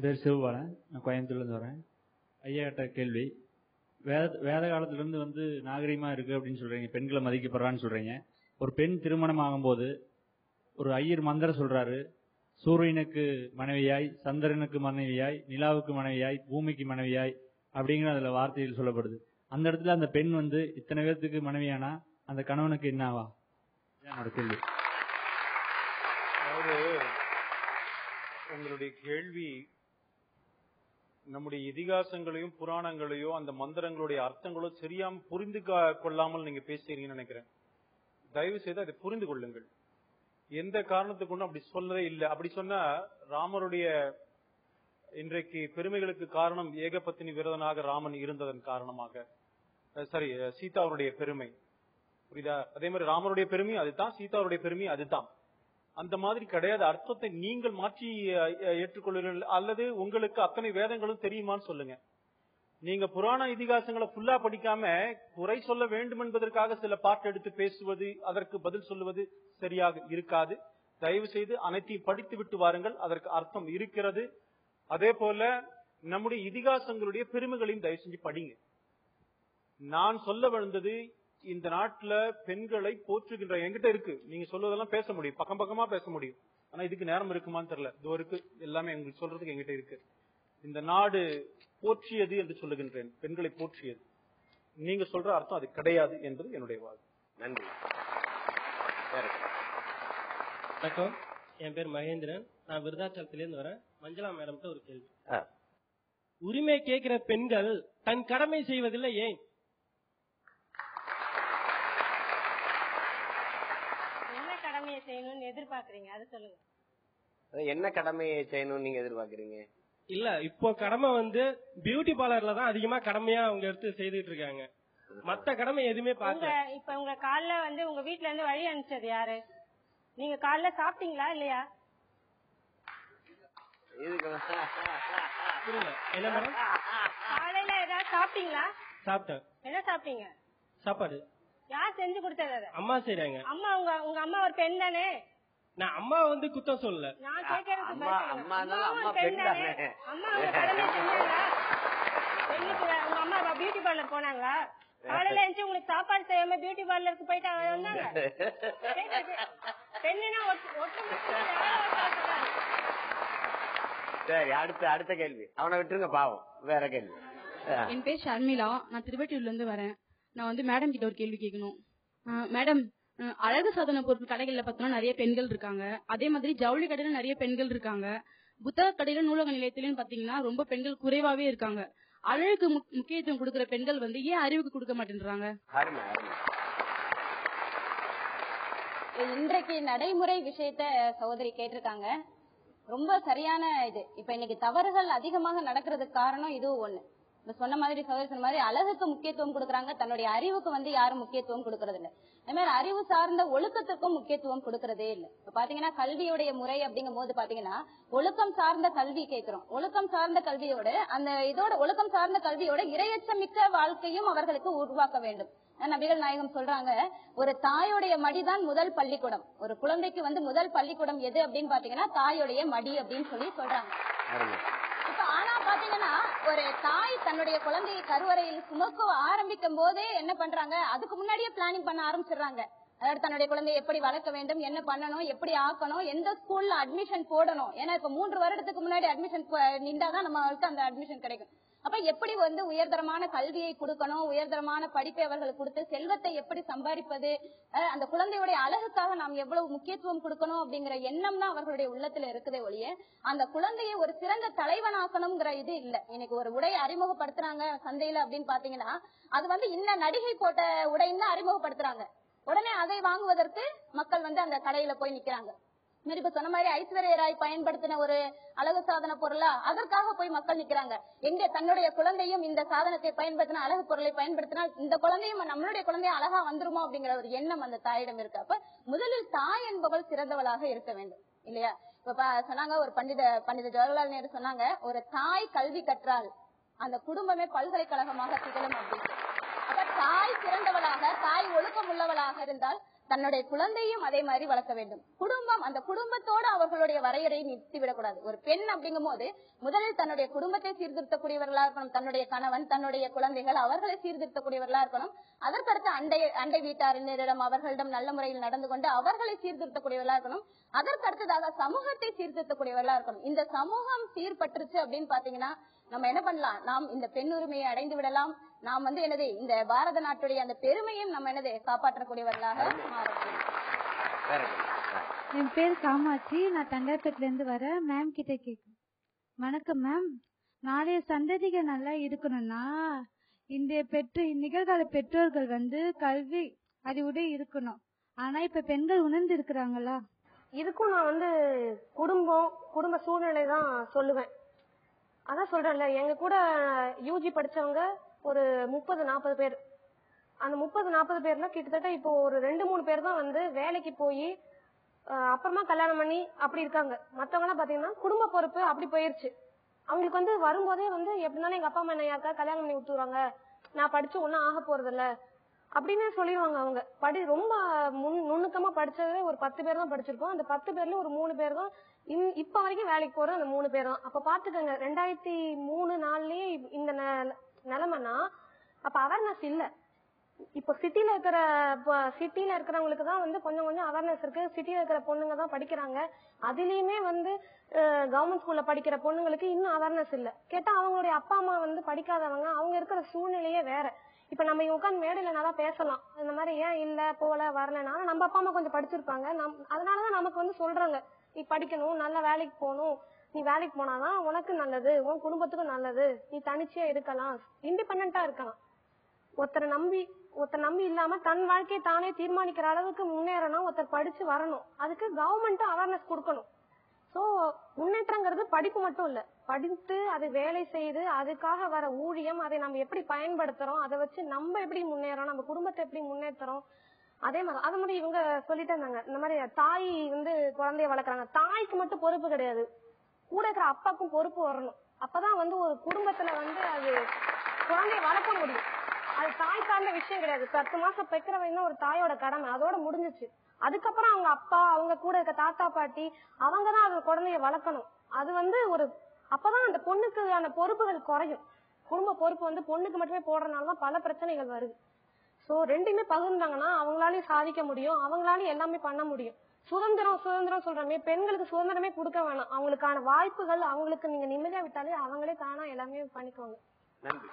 பேர் சிவபாலன், நான் கோயம்புத்தூர்லேருந்து வரேன். ஐயா கிட்ட கேள்வி. வேத காலத்திலேருந்து நாகரிகமாக இருக்குது அப்படின்னு சொல்கிறீங்க, பெண்களை மதிக்கப்படுறான்னு சொல்கிறீங்க. ஒரு பெண் திருமணம் ஆகும்போது ஒரு ஐயர் மந்திரம் சொல்கிறாரு, சூரியனுக்கு மனைவியாய், சந்திரனுக்கு மனைவியாய், நிலாவுக்கு மனைவியாய், பூமிக்கு மனைவியாய் அப்படிங்கிற அதில் வார்த்தையில் சொல்லப்படுது. அந்த இடத்துல அந்த பெண் இத்தனை பேர்த்துக்கு மனைவியானா அந்த கணவனுக்கு என்ன ஆவா? என்னோட கேள்வி. அதாவது உங்களுடைய கேள்வி நம்முடைய இதிகாசங்களையும் புராணங்களையோ அந்த மந்திரங்களுடைய அர்த்தங்களோ சரியாம புரிந்து கொள்ளாமல் நீங்க பேசுறீங்கன்னு நினைக்கிறேன். தயவு செய்து அதை புரிந்து கொள்ளுங்கள். எந்த காரணத்துக்கு அப்படி சொல்லவே இல்லை. அப்படி சொன்னா ராமருடைய இன்றைக்கு பெருமைகளுக்கு காரணம் ஏகபத்தினி விரதனாக ராமன் இருந்ததன் காரணமாக, சரி, சீதாவுடைய பெருமை புரியுதா? அதே மாதிரி ராமருடைய பெருமை அதுதான், சீதாவுடைய பெருமை அதுதான். அந்த மாதிரி கிடையாது. அர்த்தத்தை நீங்கள் மாற்றி ஏற்றுக்கொள்ளுங்கள். அல்லது உங்களுக்கு அத்தனை வேதங்களும் தெரியுமான்னு சொல்லுங்க. நீங்க புராண இதிகாசங்களை ஃபுல்லா படிக்காம குறை சொல்ல வேண்டும் என்பதற்காக சில பாட்டு எடுத்து பேசுவது, அதற்கு பதில் சொல்லுவது சரியாக இருக்காது. தயவு செய்து அனைத்தையும் படித்து விட்டு வாருங்கள், அதற்கு அர்த்தம் இருக்கிறது. அதே போல நம்முடைய இதிகாசங்களுடைய பெருமைகளையும் தயவு செஞ்சு படிங்க. நான் சொல்ல வந்தது, இந்த நாட்டுல பெண்களை போற்றுகின்ற என்கிட்ட இருக்கு. நீங்க சொல்வதெல்லாம் பேச முடியும், பக்கம் பக்கமா பேச முடியும். ஆனா இதுக்கு நேரம் இருக்குமான்னு தெரியல. இதோ இருக்கு, எல்லாமே உங்களுக்கு சொல்றதுக்கு என்கிட்ட இருக்கு. இந்த நாடு போற்றியது என்று சொல்லுகின்றேன், பெண்களை போற்றியது. நீங்க சொல்ற அர்த்தம் அது கிடையாது என்பது என்னுடைய வாதம். நன்றி. வணக்கம், என் பேர் மகேந்திரன், நான் விருதாச்சலத்திலிருந்து வரேன். மஞ்சளா மேடம் ஒரு கேள்வி. உரிமை கேட்கிற பெண்கள் தன் கடமை செய்வதில்லை, ஏன்? செய்யணும்னு எதிர்பார்க்கறீங்க, அது சொல்லுங்க. என்ன கடமையை செய்யணும்னு நீங்க எதிர்பார்க்கறீங்க? இல்ல, இப்போ கடமை பியூட்டி பார்லர்ல தான் அதிகமா கடமையா அவங்க எடுத்து செய்துட்டு இருக்காங்க. மத்த கடமை எதுவுமே பார்க்கல. இப்ப உங்க காலைல உங்க வீட்ல இருந்து வழி அனுப்பிச்சது யாரு? நீங்க காலைல சாப்பிட்டீங்களா இல்லையா? என்ன மேடம், காலையில ஏதாவது சாப்பிட்டீங்களா? சாப்பிட்டேன். என்ன சாப்பிட்டீங்க? சாப்பாடு. யார் செஞ்சு கொடுத்தது? அம்மா செய்றாங்க. அம்மா உங்க அம்மா ஒரு பெண் தானே? நான் அம்மா குத்தம் சொல்லல. நான் கேக்குறது அம்மா பெண் தானே? அம்மா அவங்க கடமை செஞ்சாங்களா? பெண்ணுக்கு உங்க அம்மா பியூட்டி பார்லர் போனாங்களா? காலையில எழுந்து உங்களுக்கு சாப்பாடு செய்யாம பியூட்டி பார்லருக்கு போயிட்டு வந்தாங்க. பெண்ணுனா சரி, அடுத்த கேள்வி. அவனை விட்டுருங்க, பாவம். வேற கேள்வி. என் பேர் ஷர்மிளா, நான் திருவட்டூர்ல இருந்து வரேன். நான் மேடம் கிட்ட ஒரு கேள்வி கேட்கணும். மேடம், அழகு சாதன பொருட்கள் கடைகள்ல பார்த்தோம்னா நிறைய பெண்கள் இருக்காங்க. அதே மாதிரி ஜவுளி கடையில நிறைய பெண்கள் இருக்காங்க. புத்தக கடையில, நூலக நிலையத்திலும் பாத்தீங்கன்னா ரொம்ப பெண்கள் குறைவாவே இருக்காங்க. அழகுக்கு முக்கியத்துவம் கொடுக்கிற பெண்கள் ஏன் அறிவுக்கு கொடுக்க மாட்டேன்றாங்க? இன்றைக்கு நடைமுறை விஷயத்த சகோதரி கேட்டிருக்காங்க. ரொம்ப சரியான இது. இப்ப இன்னைக்கு தவறுகள் அதிகமாக நடக்கிறதுக்கு காரணம் இதுவும் ஒண்ணு. சொன்ன மாதிரி சகோதரி சொன்ன மாதிரி அழகுக்கு முக்கியத்துவம் கொடுக்கறாங்க, தன்னுடைய அறிவுக்கு யாரும் முக்கியத்துவம் கொடுக்கறது இல்ல. அதே மாதிரி அறிவு சார்ந்த ஒழுக்கத்துக்கும் முக்கியத்துவம் கொடுக்கறதே இல்ல. இப்ப பாத்தீங்கன்னா கல்வியுடைய முறை அப்படிங்கும் போது பாத்தீங்கன்னா ஒழுக்கம் சார்ந்த கல்வி கேட்கிறோம். ஒழுக்கம் சார்ந்த கல்வியோட ஒழுக்கம் சார்ந்த கல்வியோட இரையச்சமிக்க வாழ்க்கையும் அவர்களுக்கு உருவாக்க வேண்டும். நபிகள் நாயகம் சொல்றாங்க, ஒரு தாயோடைய மடிதான் முதல் பள்ளிக்கூடம். ஒரு குழந்தைக்கு முதல் பள்ளிக்கூடம் எது அப்படின்னு பாத்தீங்கன்னா தாயோடைய மடி அப்படின்னு சொல்லி சொல்றாங்க. இப்ப ஆனா பாத்தீங்கன்னா ஒரு தாய் தன்னுடைய குழந்தையை கருவறையில் சுமக்க ஆரம்பிக்கும் போதே என்ன பண்றாங்க, அதுக்கு முன்னாடியே பிளானிங் பண்ண ஆரம்பிச்சிடுறாங்க. அதாவது தன்னுடைய குழந்தையை எப்படி வளர்க்க வேண்டும், என்ன பண்ணணும், எப்படி ஆக்கணும், எந்த ஸ்கூல்ல அட்மிஷன் போடணும். ஏன்னா இப்ப 3 வருடத்துக்கு முன்னாடி அட்மிஷன் நின்றாதான் நம்மளுக்கு அந்த அட்மிஷன் கிடைக்கும். அப்ப எப்படி உயர்தரமான கல்வியை கொடுக்கணும், உயர்தரமான படிப்பை அவர்களுக்கு கொடுத்து செல்வத்தை எப்படி சம்பாதிப்பது, அந்த குழந்தையுடைய அழகுக்காக நாம் எவ்வளவு முக்கியத்துவம் கொடுக்கணும் அப்படிங்கிற எண்ணம் தான் அவர்களுடைய உள்ளத்துல இருக்குதே ஒழிய அந்த குழந்தையை ஒரு சிறந்த தலைவனாக்கணும்ங்கிற இது இல்ல. இன்னைக்கு ஒரு உடையை அறிமுகப்படுத்துறாங்க சந்தையில அப்படின்னு பாத்தீங்கன்னா அது இன்ன நடிகை போட்ட உடைன்னு தான் அறிமுகப்படுத்துறாங்க. உடனே அதை வாங்குவதற்கு மக்கள் அந்த கடையில போய் நிக்கிறாங்க. இப்ப சொன்ன மாதிரி ஐஸ்வர்யா ராய் பயன்படுத்தின ஒரு அழகு சாதன பொருளா, அதற்காக போய் மக்கள் நிக்கிறாங்க. எங்க தன்னுடைய குழந்தையும் இந்த சாதனத்தை பயன்படுத்தின அழகு பொருளை பயன்படுத்தினால் இந்த குழந்தையும் நம்மளுடைய குழந்தைய அழகா வந்துருமோ அப்படிங்கிற ஒரு எண்ணம் அந்த தாயிடம் இருக்கு. அப்ப முதலில் தாய் என்பவள் சிறந்தவளாக இருக்க வேண்டும் இல்லையா? இப்ப சொன்னாங்க, ஒரு பண்டித ஜவஹர்லால் நேரு சொன்னாங்க, ஒரு தாய் கல்வி கற்றால் அந்த குடும்பமே பல்கலைக்கழகமாக திகழும் அப்படின்னு. அப்ப தாய் சிறந்தவளாக, தாய் ஒழுக்கம் உள்ளவளாக இருந்தால் தன்னுடைய குழந்தையும் அதே மாதிரி வளர்க்க வேண்டும். குடும்பம், அந்த குடும்பத்தோடு அவர்களுடைய வரையறையை நிறுத்திவிடக்கூடாது. ஒரு பெண் அப்படிங்கும் போது முதலில் தன்னுடைய குடும்பத்தை சீர்திருத்தக்கூடியவர்களா இருக்கணும். தன்னுடைய கணவன், தன்னுடைய குழந்தைகள், அவர்களை சீர்திருத்தக்கூடியவர்களா இருக்கணும். அதற்கடுத்து அண்டை வீட்டாரிடம் அவர்களிடம் நல்ல முறையில் நடந்து கொண்டு அவர்களை சீர்திருத்தக்கூடியவர்களா இருக்கணும். அதற்கடுத்ததாக சமூகத்தை சீர்திருத்தக்கூடியவர்களா இருக்கணும். இந்த சமூகம் சீர்பற்றுச்சு அப்படின்னு பாத்தீங்கன்னா நம்ம என்ன பண்ணலாம், நாம் இந்த பெண் உரிமையை அடைந்து விடலாம். நாம் என்னது இந்த பாரத நாட்டுடைய அந்த பெருமையும் நம்ம காப்பாற்றக்கூடியவர்களாக மாறலாம். என் பேர் காமாட்சி, நான் தண்டாப்பேட்டில இருந்து வரேன். மேம் கிட்ட கேட்கும். வணக்கம் மேம். நாளைய சந்ததிகள் நல்லா இருக்கணும்னா நிகழ்கால பெற்றோர்கள் கல்வி அறிவுட இருக்கணும். ஆனா இப்ப பெண்கள் உணர்ந்து இருக்கிறாங்களா? இதுக்கும் நான் குடும்ப சூழ்நிலை தான் சொல்லுவேன். அதான் சொல்றேன்ல, எங்க கூட யூஜி படிச்சவங்க ஒரு 30-40 பேர். அந்த 30-40 பேர்ல கிட்டத்தட்ட இப்போ ஒரு 2-3 பேர் தான் வேலைக்கு போய் அப்புறமா கல்யாணம் பண்ணி அப்படி இருக்காங்க. மத்தவங்க எல்லாம் பாத்தீங்கன்னா குடும்ப பொறுப்பு அப்படி போயிருச்சு. அவங்களுக்கு வரும்போதே எப்படினாலும் எங்க அப்பா அம்மா என்ன யாருக்கா கல்யாணம் பண்ணி விட்டுருவாங்க, நான் படிச்சு ஒன்னும் ஆக போறது இல்ல அப்படின்னு சொல்லிடுவாங்க. அவங்க ரொம்ப நுணுக்கமா படிச்சதே ஒரு 10 பேர் தான் படிச்சிருக்கோம். அந்த 10 பேர்ல ஒரு 3 பேர் தான் இப்ப வரைக்கும் வேலைக்கு போற அந்த 3 பேர் தான். அப்ப பாத்துக்கோங்க, 2003-2004 இந்த நிலைமைனா அப்ப அவேர்னஸ் இல்ல. இப்போ சிட்டில இருக்கிறவங்களுக்கு தான் கொஞ்சம் கொஞ்சம் அவேர்னஸ் இருக்கு. சிட்டில இருக்கிற பொண்ணுங்க தான் படிக்கிறாங்க. அதுலயுமே கவர்மெண்ட் ஸ்கூல்ல படிக்கிற பொண்ணுங்களுக்கு இன்னும் அவேர்னஸ் இல்ல. கேட்டா அவங்களுடைய அப்பா அம்மா படிக்காதவங்க, அவங்க இருக்கிற சூழ்நிலையே வேற. இப்ப நம்ம இங்க உட்காந்து மேடையில நல்லா பேசலாம், இந்த மாதிரி ஏன் இல்ல போல வரலன்னா நம்ம அப்பா அம்மா கொஞ்சம் படிச்சிருப்பாங்க. அதனாலதான் நமக்கு சொல்றாங்க, நீ படிக்கணும், நல்ல வேலைக்கு போகணும், நீ வேலைக்கு போனாதான் உனக்கு நல்லது, உன் குடும்பத்துக்கும் நல்லது, நீ தனிச்சையா இருக்கலாம், இண்டிபெண்டா இருக்கலாம். ஒருத்தரை நம்பி இல்லாம தன் வாழ்க்கையை தானே தீர்மானிக்கிற அளவுக்கு முன்னேறணும். ஒருத்தர் படிச்சு வரணும். அதுக்கு கவர்மெண்ட் அவேர்னஸ் கொடுக்கணும். சோ முன்னேற்றங்கிறது படிப்பு மட்டும் இல்ல, படித்து அது வேலை செய்து அதுக்காக வர ஊழியம், அதை நம்ம எப்படி பயன்படுத்துறோம், அதை வச்சு நம்ம எப்படி முன்னேறோம், நம்ம குடும்பத்தை எப்படி முன்னேற்றுறோம். அதே மாதிரி இவங்க சொல்லிட்டு இருந்தாங்க, இந்த மாதிரி தாய் குழந்தைய வளர்க்குறாங்க. தாய்க்கு மட்டும் பொறுப்பு கிடையாது, கூட இருக்கிற அப்பாவுக்கும் பொறுப்பு வரணும். அப்பதான் ஒரு குடும்பத்துல அது குழந்தைய வளர்க்க முடியும். அது தாய் சார்ந்த விஷயம் கிடையாது. 10 மாசம் பெக்கிறவங்க ஒரு தாயோட கடமை, அதோட முடிஞ்சிச்சு. அதுக்கப்புறம் அவங்க அப்பா, அவங்க கூட இருக்க தாத்தா பாட்டி, அவங்கதான் அந்த குழந்தைய வளர்க்கணும். அது அப்பதான் அந்த பொண்ணுக்கான பொறுப்புகள் குறையும். குடும்ப பொறுப்பு பொண்ணுக்கு மட்டுமே போடுறதுனாலதான் பல பிரச்சனைகள் வருது. சோ ரெண்டுமே பகிர்ந்தாங்கன்னா அவங்களாலையும் சாதிக்க முடியும், அவங்களாலையும் எல்லாமே பண்ண முடியும். சுதந்திரம் சொல்றமே, பெண்களுக்கு சுதந்திரமே கொடுக்க வேணாம். அவங்களுக்கான வாய்ப்புகள் அவங்களுக்கு நீங்க நிம்மதியா விட்டாலே அவங்களே தானா எல்லாமே பண்ணிக்குவாங்க. நன்றி.